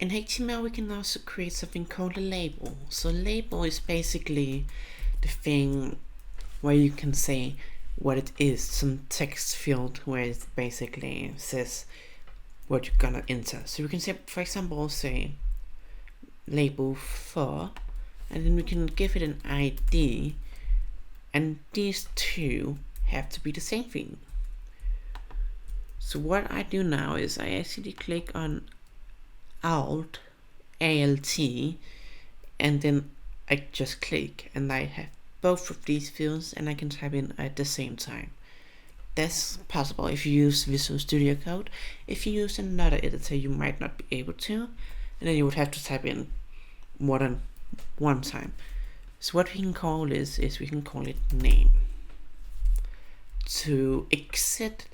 In HTML, we can also create something called a label. So a label is basically the thing where you can say what it is, some text field where it basically says what you're gonna enter. So we can say, for example, say label for, and then we can give it an ID, and these two have to be the same thing. So what I do now is I actually click on Alt, and then I just click, and I have both of these fields, and I can type in at the same time. That's possible if you use Visual Studio Code. If you use another editor, you might not be able to, and then you would have to type in more than one time. So what we can call this is we can call it name. To exit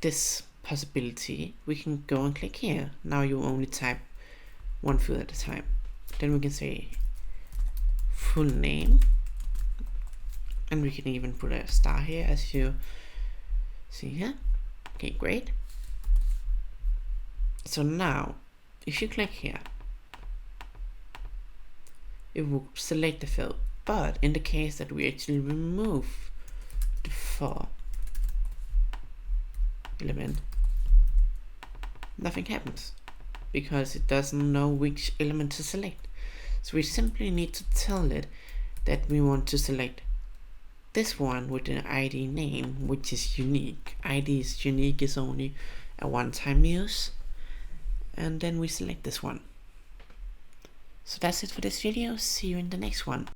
this possibility, we can go and click here. Now you only type one field at a time. Then we can say full name, and we can even put a star here, as you see here. Okay, great. So now if you click here, it will select the field, but in the case that we actually remove the for element, nothing happens because it doesn't know which element to select. So we simply need to tell it that we want to select this one with an ID name, which is unique. ID is unique, is only a one-time use, and then we select this one. So that's it for this video. See you in the next one.